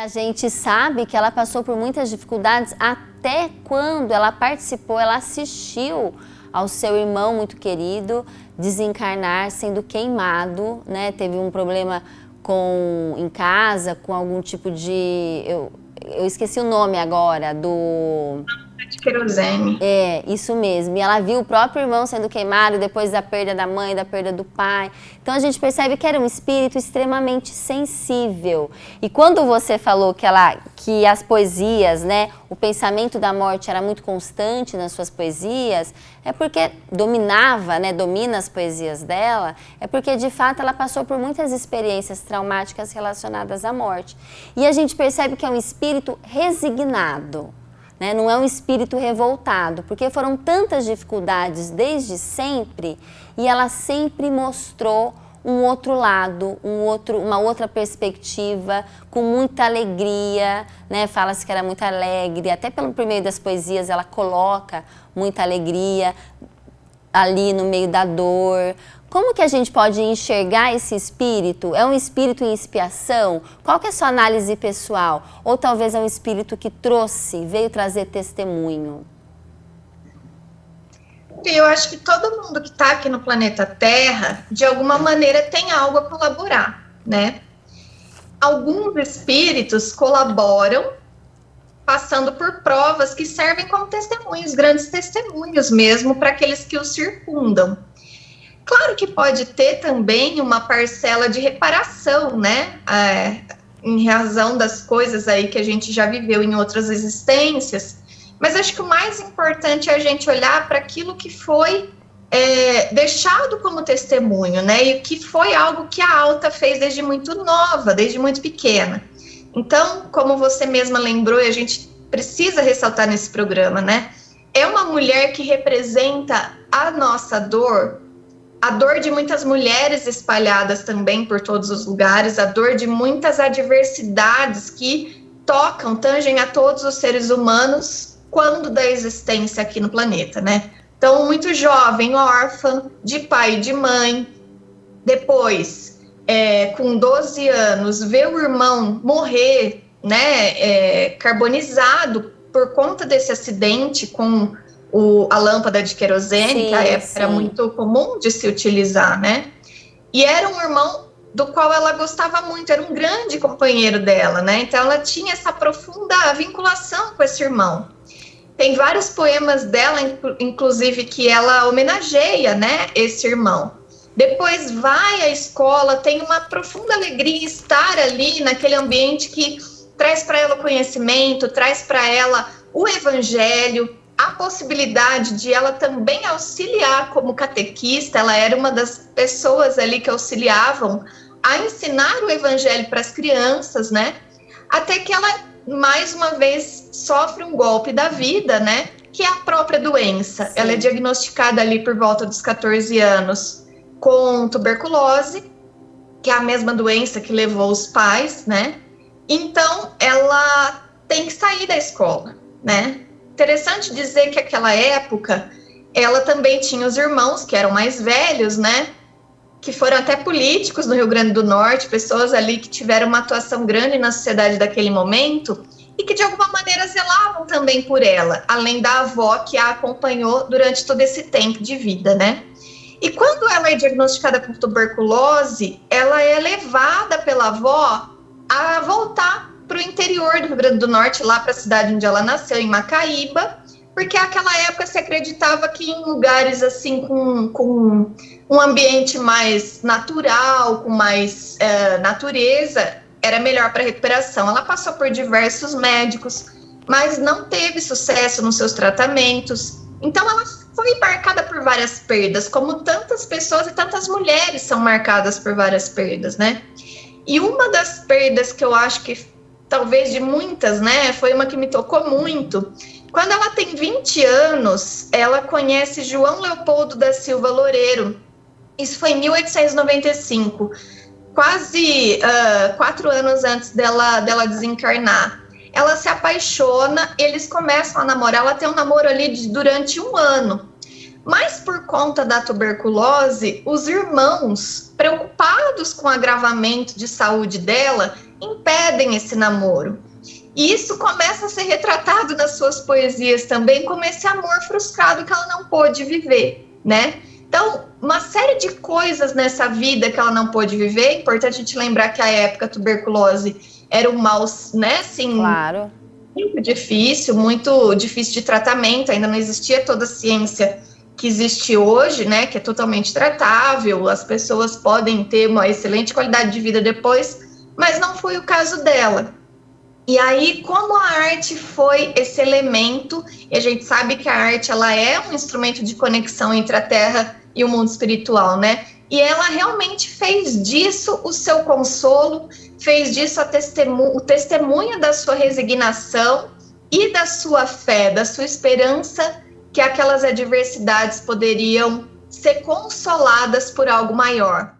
a gente sabe que ela passou por muitas dificuldades até quando ela participou, ela assistiu ao seu irmão muito querido desencarnar, sendo queimado, né? Teve um problema em casa, com algum tipo de... Eu esqueci o nome agora, De querosene. isso mesmo. E ela viu o próprio irmão sendo queimado depois da perda da mãe, da perda do pai. Então a gente percebe que era um espírito extremamente sensível. E quando você falou que as poesias, né, o pensamento da morte era muito constante nas suas poesias, é porque domina as poesias dela, é porque de fato ela passou por muitas experiências traumáticas relacionadas à morte. E a gente percebe que é um espírito resignado. Não é um espírito revoltado, porque foram tantas dificuldades desde sempre e ela sempre mostrou um outro lado, uma outra perspectiva, com muita alegria, né? Fala-se que era muito alegre, até pelo meio das poesias ela coloca muita alegria ali no meio da dor. Como que a gente pode enxergar esse espírito? É um espírito em expiação? Qual que é a sua análise pessoal? Ou talvez é um espírito que veio trazer testemunho? Eu acho que todo mundo que está aqui no planeta Terra, de alguma maneira, tem algo a colaborar, né? Alguns espíritos colaboram passando por provas que servem como testemunhos, grandes testemunhos mesmo, para aqueles que os circundam. Claro que pode ter também uma parcela de reparação, né? Em razão das coisas aí que a gente já viveu em outras existências, mas acho que o mais importante é a gente olhar para aquilo que foi deixado como testemunho, né? E que foi algo que a Alta fez desde muito nova, desde muito pequena. Então, como você mesma lembrou, e a gente precisa ressaltar nesse programa, né? É uma mulher que representa a nossa dor, a dor de muitas mulheres espalhadas também por todos os lugares, a dor de muitas adversidades que tangem a todos os seres humanos quando da existência aqui no planeta, né? Então, muito jovem, órfã, de pai e de mãe, depois, com 12 anos, vê o irmão morrer, né, carbonizado por conta desse acidente com a lâmpada de querosene, que à época era muito comum de se utilizar, né? E era um irmão do qual ela gostava muito, era um grande companheiro dela, né? Então ela tinha essa profunda vinculação com esse irmão. Tem vários poemas dela, inclusive, que ela homenageia, né, esse irmão. Depois vai à escola, tem uma profunda alegria em estar ali naquele ambiente que traz para ela o conhecimento, traz para ela o evangelho, a possibilidade de ela também auxiliar como catequista. Ela era uma das pessoas ali que auxiliavam a ensinar o evangelho para as crianças, né? Até que ela, mais uma vez, sofre um golpe da vida, né? Que é a própria doença. Sim. Ela é diagnosticada ali por volta dos 14 anos com tuberculose, que é a mesma doença que levou os pais, né? Então, ela tem que sair da escola, né? Interessante dizer que naquela época, ela também tinha os irmãos, que eram mais velhos, né? Que foram até políticos no Rio Grande do Norte, pessoas ali que tiveram uma atuação grande na sociedade daquele momento e que, de alguma maneira, zelavam também por ela, além da avó que a acompanhou durante todo esse tempo de vida, né? E quando ela é diagnosticada com tuberculose, ela é levada pela avó a voltar para o interior do Rio Grande do Norte, lá para a cidade onde ela nasceu, em Macaíba, porque naquela época se acreditava que em lugares assim com um ambiente mais natural, com mais natureza, era melhor para a recuperação. Ela passou por diversos médicos, mas não teve sucesso nos seus tratamentos. Então ela foi marcada por várias perdas, como tantas pessoas e tantas mulheres são marcadas por várias perdas, né? E uma das perdas que eu acho que, talvez de muitas, né, foi uma que me tocou muito. Quando ela tem 20 anos, ela conhece João Leopoldo da Silva Loureiro. Isso foi em 1895, quase 4 anos antes dela desencarnar. Ela se apaixona, eles começam a namorar, ela tem um namoro ali durante 1 ano. Mas por conta da tuberculose, os irmãos, preocupados com o agravamento de saúde dela, impedem esse namoro. E isso começa a ser retratado nas suas poesias também como esse amor frustrado que ela não pôde viver, né? Então, uma série de coisas nessa vida que ela não pôde viver. É importante a gente lembrar que a época a tuberculose era um mal, né, assim, claro, muito difícil de tratamento. Ainda não existia toda a ciência que existe hoje, né, que é totalmente tratável. As pessoas podem ter uma excelente qualidade de vida depois, mas não foi o caso dela. E aí, como a arte foi esse elemento, e a gente sabe que a arte ela é um instrumento de conexão entre a Terra e o mundo espiritual, né? E ela realmente fez disso o seu consolo, fez disso o testemunho da sua resignação e da sua fé, da sua esperança que aquelas adversidades poderiam ser consoladas por algo maior.